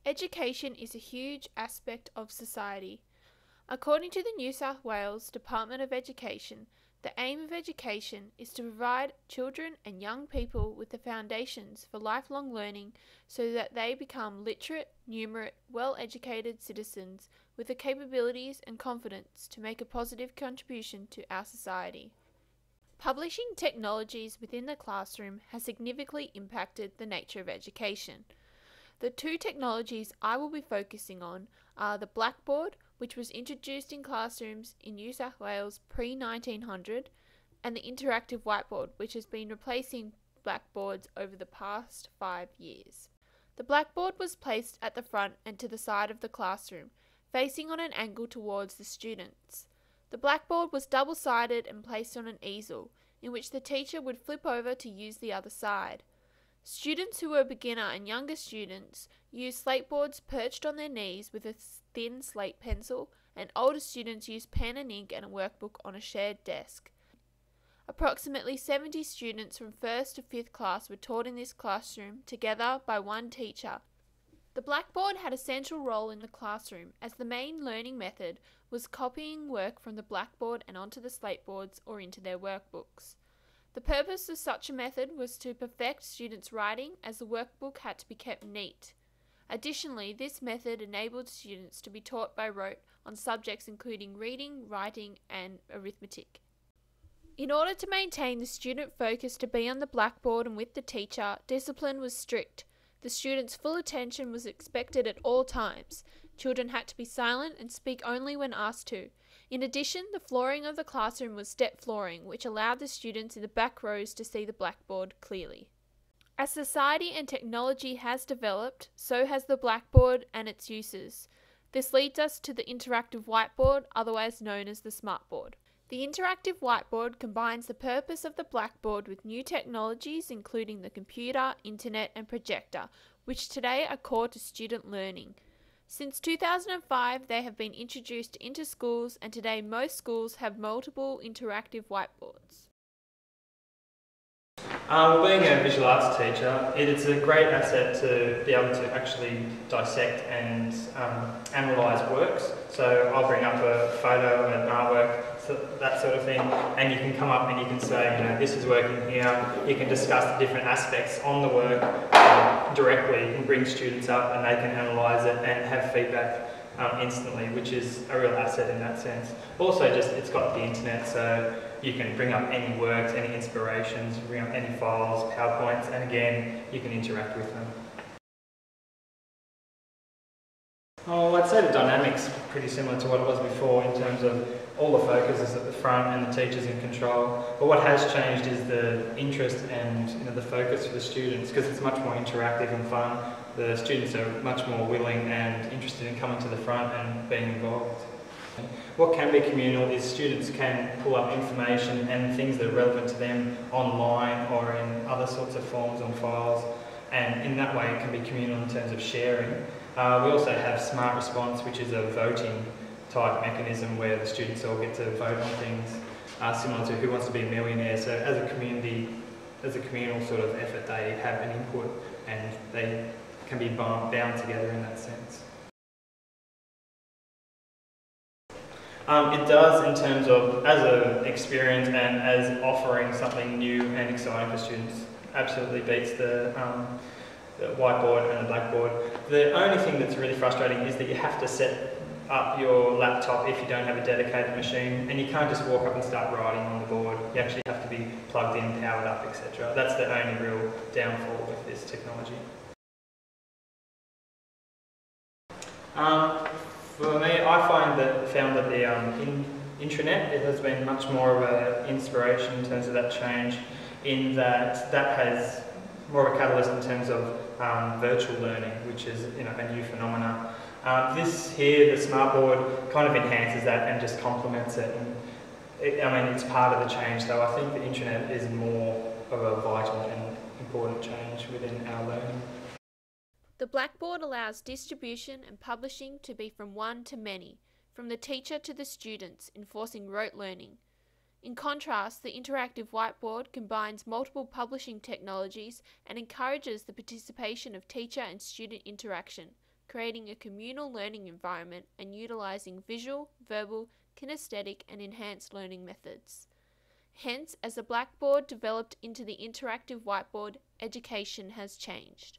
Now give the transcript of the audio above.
Education is a huge aspect of society. According to the New South Wales Department of Education, the aim of education is to provide children and young people with the foundations for lifelong learning so that they become literate, numerate, well-educated citizens with the capabilities and confidence to make a positive contribution to our society. Publishing technologies within the classroom has significantly impacted the nature of education. The two technologies I will be focusing on are the Blackboard, which was introduced in classrooms in New South Wales pre-1900, and the interactive whiteboard, which has been replacing Blackboards over the past 5 years. The Blackboard was placed at the front and to the side of the classroom, facing on an angle towards the students. The Blackboard was double-sided and placed on an easel, in which the teacher would flip over to use the other side. Students who were beginner and younger students used slate boards perched on their knees with a thin slate pencil, and older students used pen and ink and a workbook on a shared desk. Approximately 70 students from 1st to 5th class were taught in this classroom together by one teacher. The Blackboard had a central role in the classroom as the main learning method was copying work from the Blackboard and onto the slate boards or into their workbooks. The purpose of such a method was to perfect students' writing, as the workbook had to be kept neat. Additionally, this method enabled students to be taught by rote on subjects including reading, writing, and arithmetic. In order to maintain the student focus to be on the Blackboard and with the teacher, discipline was strict. The students' full attention was expected at all times. Children had to be silent and speak only when asked to. In addition, the flooring of the classroom was step flooring, which allowed the students in the back rows to see the Blackboard clearly. As society and technology has developed, so has the Blackboard and its uses. This leads us to the interactive whiteboard, otherwise known as the smartboard. The interactive whiteboard combines the purpose of the Blackboard with new technologies including the computer, internet and projector, which today are core to student learning. Since 2005, they have been introduced into schools, and today most schools have multiple interactive whiteboards. Being a visual arts teacher, it is a great asset to be able to actually dissect and analyse works. So I'll bring up a photo, an artwork, that sort of thing, and you can come up and you can say, this is working here. You can discuss the different aspects on the work directly and bring students up, and they can analyse it and have feedback instantly, which is a real asset in that sense. Also, it's got the internet, so you can bring up any works, any inspirations, bring up any files, PowerPoints, and again, you can interact with them. Oh, I'd say the dynamic's pretty similar to what it was before in terms of all the focus is at the front and the teacher's in control. But what has changed is the interest and the focus for the students, because it's much more interactive and fun. The students are much more willing and interested in coming to the front and being involved. What can be communal is students can pull up information and things that are relevant to them online or in other sorts of forms on files, and in that way it can be communal in terms of sharing. We also have Smart Response, which is a voting type mechanism where the students all get to vote on things, similar to Who Wants to Be a Millionaire. So as a community, as a communal sort of effort, they have an input and they can be bound together in that sense. It does, in terms of as an experience and as offering something new and exciting for students, absolutely beats the whiteboard and the Blackboard. The only thing that's really frustrating is that you have to set up your laptop if you don't have a dedicated machine, and you can't just walk up and start writing on the board. You actually have to be plugged in, powered up, etc. That's the only real downfall with this technology. For me, I found that the intranet, it has been much more of an inspiration in terms of that change, in that has more of a catalyst in terms of virtual learning, which is a new phenomenon. This here, the smartboard, kind of enhances that and just complements it. And it's part of the change, though. I think the intranet is more of a vital and important change within our learning. The Blackboard allows distribution and publishing to be from one to many, from the teacher to the students, enforcing rote learning. In contrast, the interactive whiteboard combines multiple publishing technologies and encourages the participation of teacher and student interaction, creating a communal learning environment and utilizing visual, verbal, kinesthetic, and enhanced learning methods. Hence, as the Blackboard developed into the interactive whiteboard, education has changed.